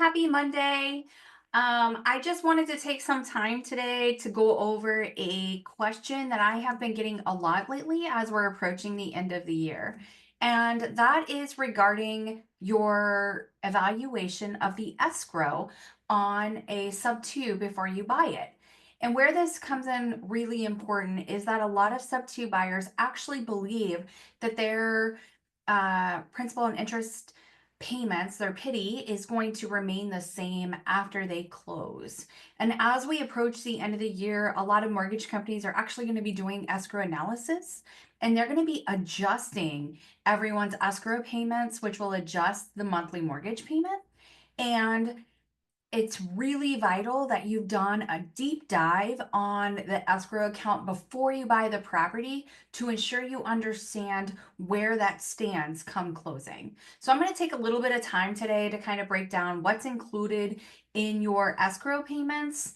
happy Monday. I just wanted to take some time today to go over a question that I have been getting a lot lately as we're approaching the end of the year. And that is regarding your evaluation of the escrow on a Subto before you buy it. And where this comes in really important is that a lot of Subto buyers actually believe that their principal and interest payments, their pity, is going to remain the same after they close. And as we approach the end of the year, a lot of mortgage companies are actually going to be doing escrow analysis, and they're going to be adjusting everyone's escrow payments, which will adjust the monthly mortgage payment. And it's really vital that you've done a deep dive on the escrow account before you buy the property to ensure you understand where that stands come closing. So I'm going to take a little bit of time today to kind of break down what's included in your escrow payments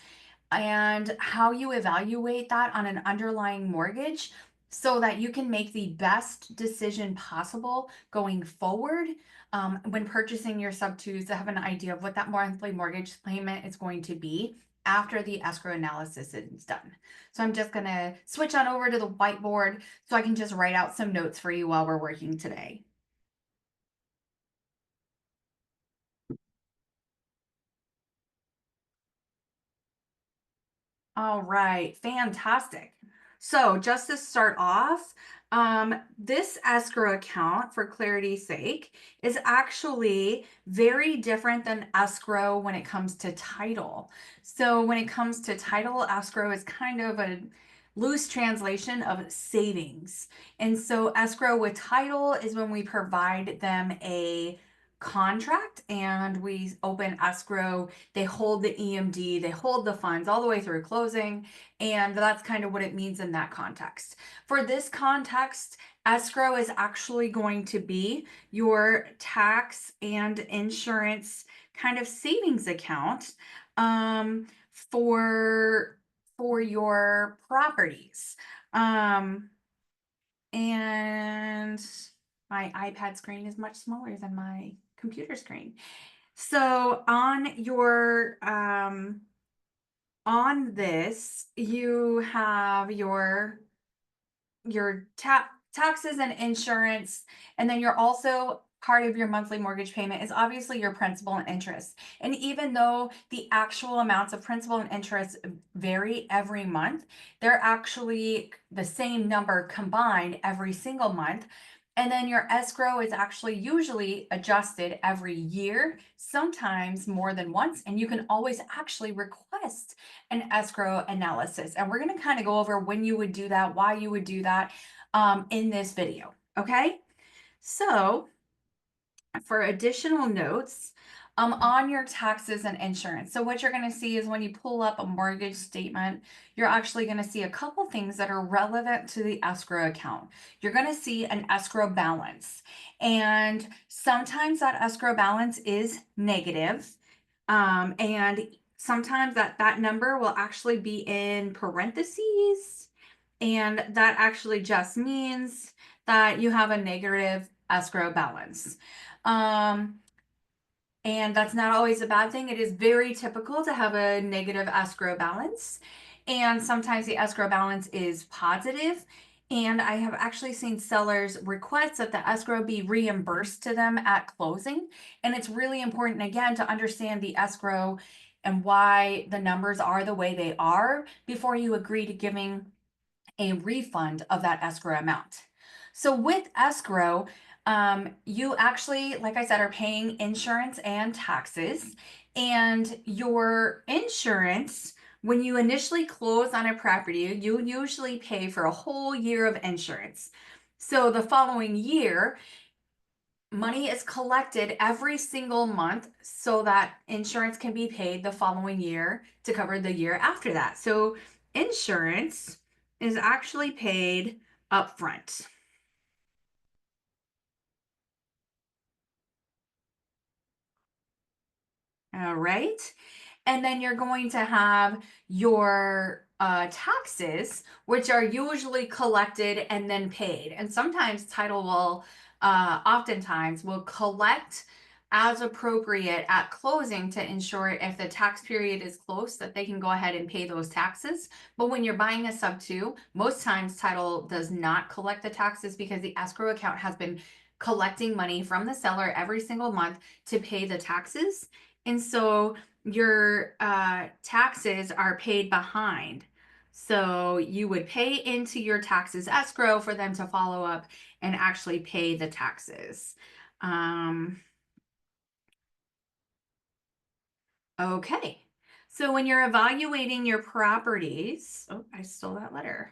and how you evaluate that on an underlying mortgage so that you can make the best decision possible going forward when purchasing your Subtos to have an idea of what that monthly mortgage payment is going to be after the escrow analysis is done. So I'm just going to switch on over to the whiteboard so I can just write out some notes for you while we're working today. All right, fantastic. So just to start off, this escrow account, for clarity's sake, is actually very different than escrow when it comes to title. So when it comes to title, escrow is kind of a loose translation of savings. And so escrow with title is when we provide them a contract and we open escrow. They hold the EMD, they hold the funds all the way through closing, and that's kind of what it means in that context. For this context, escrow is actually going to be your tax and insurance kind of savings account for your properties. And my iPad screen is much smaller than my computer screen. So on this, you have your taxes and insurance, and then you're also part of your monthly mortgage payment is obviously your principal and interest. And even though the actual amounts of principal and interest vary every month, they're actually the same number combined every single month. And then your escrow is actually usually adjusted every year, sometimes more than once, and you can always actually request an escrow analysis. And we're going to kind of go over when you would do that, why you would do that in this video. Okay, so for additional notes on your taxes and insurance. So what you're going to see is when you pull up a mortgage statement, you're actually going to see a couple things that are relevant to the escrow account. You're going to see an escrow balance, and sometimes that escrow balance is negative, and sometimes that number will actually be in parentheses, and that actually just means that you have a negative escrow balance. And that's not always a bad thing. It is very typical to have a negative escrow balance. And sometimes the escrow balance is positive. And I have actually seen sellers request that the escrow be reimbursed to them at closing. And it's really important, again, to understand the escrow and why the numbers are the way they are before you agree to giving a refund of that escrow amount. So with escrow, you actually, like I said, are paying insurance and taxes. And your insurance, when you initially close on a property, you usually pay for a whole year of insurance. So the following year, money is collected every single month so that insurance can be paid the following year to cover the year after that. So insurance is actually paid upfront. All right. And then you're going to have your taxes, which are usually collected and then paid. And sometimes title will, oftentimes, will collect as appropriate at closing to ensure if the tax period is close that they can go ahead and pay those taxes. But when you're buying a sub two, most times title does not collect the taxes because the escrow account has been collecting money from the seller every single month to pay the taxes. And so your taxes are paid behind. So you would pay into your taxes escrow for them to follow up and actually pay the taxes. Um, okay. So when you're evaluating your properties, oh, I stole that letter.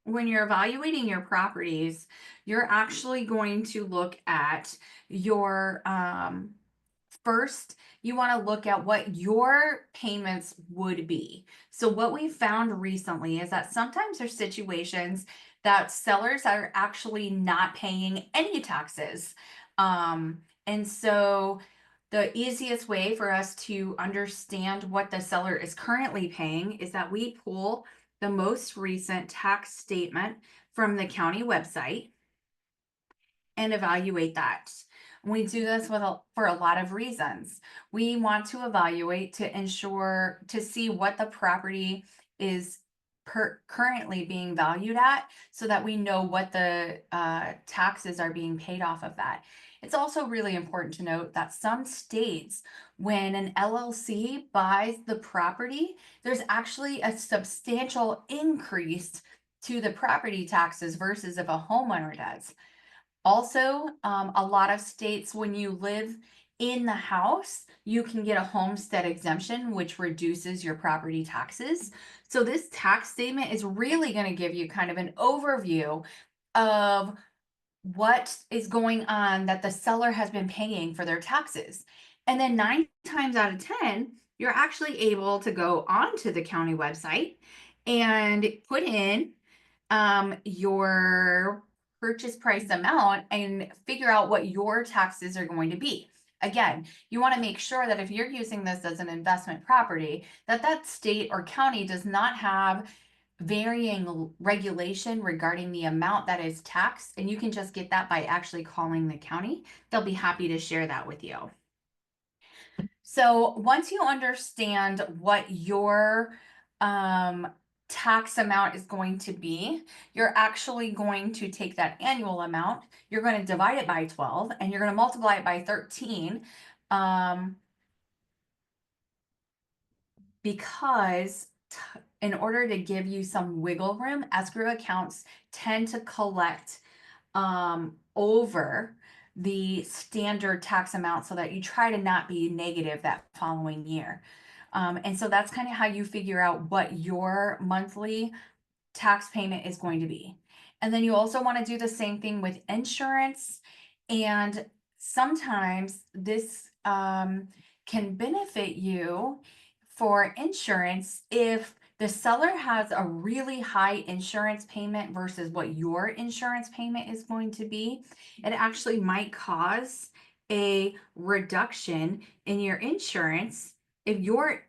When you're evaluating your properties, you're actually going to look at your first, you want to look at what your payments would be. So what we found recently is that sometimes there's situations that sellers are actually not paying any taxes. And so the easiest way for us to understand what the seller is currently paying is that we pull the most recent tax statement from the county website and evaluate that. We do this for a lot of reasons. We want to evaluate to ensure to see what the property is currently being valued at so that we know what the taxes are being paid off of that. It's also really important to note that some states, when an LLC buys the property, there's actually a substantial increase to the property taxes versus if a homeowner does. Also, a lot of states, when you live in the house, you can get a homestead exemption, which reduces your property taxes. So this tax statement is really going to give you kind of an overview of what is going on that the seller has been paying for their taxes. And then 9 times out of 10, you're actually able to go onto the county website and put in your purchase price amount and figure out what your taxes are going to be. Again, you want to make sure that if you're using this as an investment property, that that state or county does not have varying regulation regarding the amount that is taxed. And you can just get that by actually calling the county. They'll be happy to share that with you. So once you understand what your tax amount is going to be, you're actually going to take that annual amount, you're going to divide it by 12, and you're going to multiply it by 13. Because in order to give you some wiggle room, escrow accounts tend to collect over the standard tax amount so that you try to not be negative that following year. And so that's kind of how you figure out what your monthly tax payment is going to be. And then you also want to do the same thing with insurance. And sometimes this can benefit you for insurance if the seller has a really high insurance payment versus what your insurance payment is going to be. It actually might cause a reduction in your insurance if your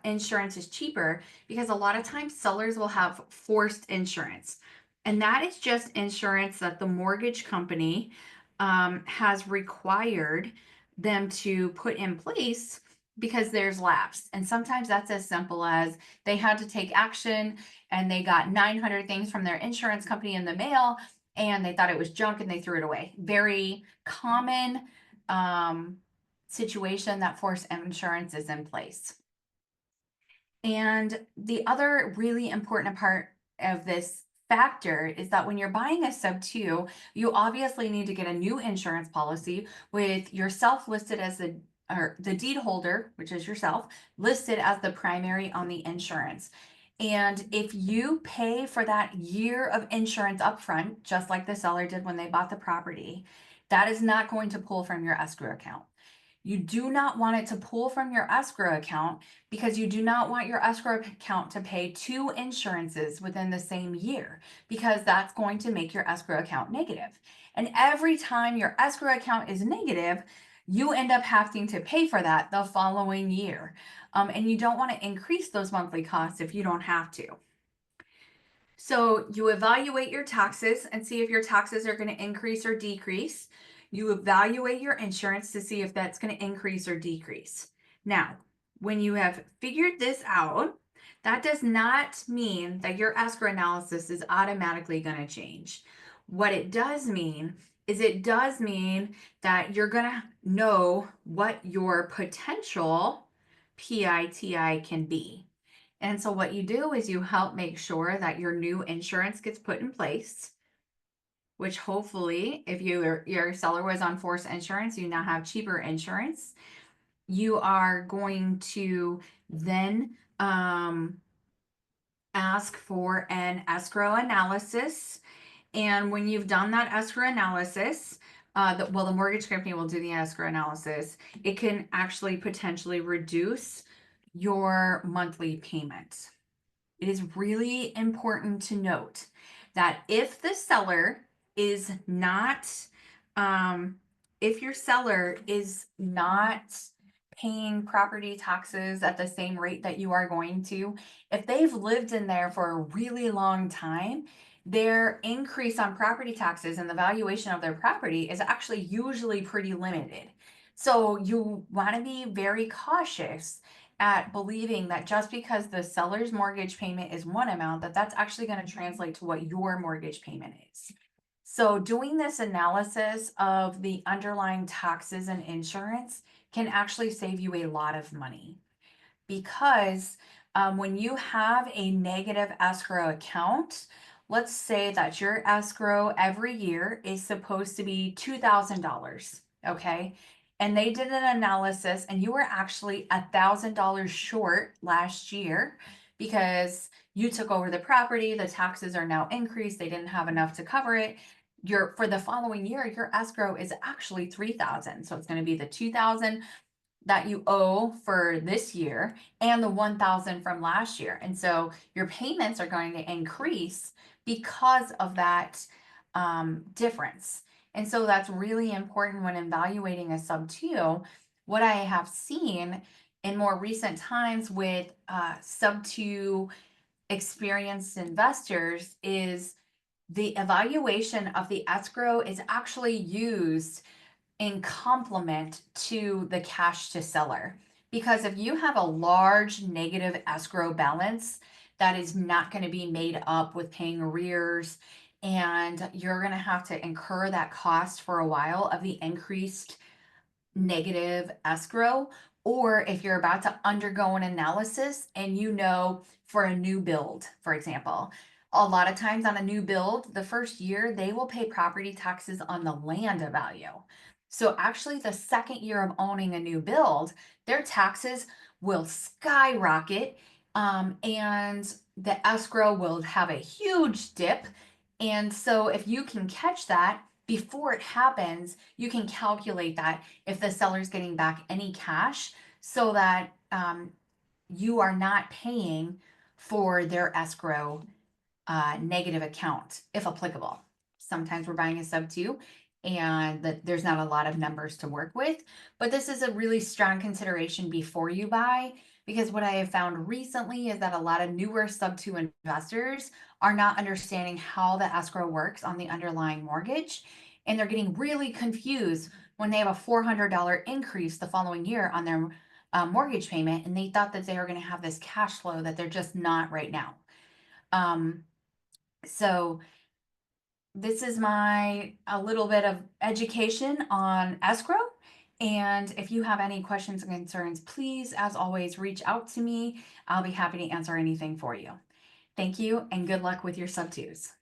insurance is cheaper, because a lot of times sellers will have forced insurance. And that is just insurance that the mortgage company has required them to put in place because there's lapse. And sometimes that's as simple as they had to take action and they got 900 things from their insurance company in the mail and they thought it was junk and they threw it away. Very common situation that forced insurance is in place. And the other really important part of this factor is that when you're buying a sub two, you obviously need to get a new insurance policy with yourself listed as the deed holder, which is yourself, listed as the primary on the insurance. And if you pay for that year of insurance upfront, just like the seller did when they bought the property, that is not going to pull from your escrow account. You do not want it to pull from your escrow account because you do not want your escrow account to pay 2 insurances within the same year, because that's going to make your escrow account negative. And every time your escrow account is negative, you end up having to pay for that the following year. And you don't want to increase those monthly costs if you don't have to. So you evaluate your taxes and see if your taxes are going to increase or decrease. You evaluate your insurance to see if that's going to increase or decrease. Now, when you have figured this out, that does not mean that your escrow analysis is automatically going to change. What it does mean is it does mean that you're going to know what your potential PITI can be. And so what you do is you help make sure that your new insurance gets put in place, which hopefully, if your seller was on forced insurance, you now have cheaper insurance. You are going to then ask for an escrow analysis. And when you've done that escrow analysis, the mortgage company will do the escrow analysis. It can actually potentially reduce your monthly payments. It is really important to note that if the seller is not, um, if your seller is not paying property taxes at the same rate that you are going to, if they've lived in there for a really long time, their increase on property taxes and the valuation of their property is actually usually pretty limited. So you want to be very cautious at believing that just because the seller's mortgage payment is one amount, that that's actually going to translate to what your mortgage payment is. So doing this analysis of the underlying taxes and insurance can actually save you a lot of money, because when you have a negative escrow account, let's say that your escrow every year is supposed to be $2,000, okay? And they did an analysis and you were actually $1,000 short last year because you took over the property, the taxes are now increased, they didn't have enough to cover it. For the following year, your escrow is actually 3,000. So it's going to be the 2,000 that you owe for this year and the 1,000 from last year. And so your payments are going to increase because of that difference. And so that's really important when evaluating a Subto. What I have seen in more recent times with Subto experienced investors is the evaluation of the escrow is actually used in complement to the cash to seller. Because if you have a large negative escrow balance that is not going to be made up with paying arrears, and you're going to have to incur that cost for a while of the increased negative escrow, or if you're about to undergo an analysis and you know for a new build, for example, a lot of times on a new build, the first year they will pay property taxes on the land value. So actually, the second year of owning a new build, their taxes will skyrocket, and the escrow will have a huge dip. And so, if you can catch that before it happens, you can calculate that if the seller's getting back any cash, so that you are not paying for their escrow negative account, if applicable. Sometimes we're buying a Subto and that there's not a lot of numbers to work with, but this is a really strong consideration before you buy, because what I have found recently is that a lot of newer Subto investors are not understanding how the escrow works on the underlying mortgage, and they're getting really confused when they have a $400 increase the following year on their mortgage payment, and they thought that they were going to have this cash flow that they're just not right now. So this is a little bit of education on escrow. And if you have any questions and concerns, please, as always, reach out to me. I'll be happy to answer anything for you. Thank you and good luck with your Subtos.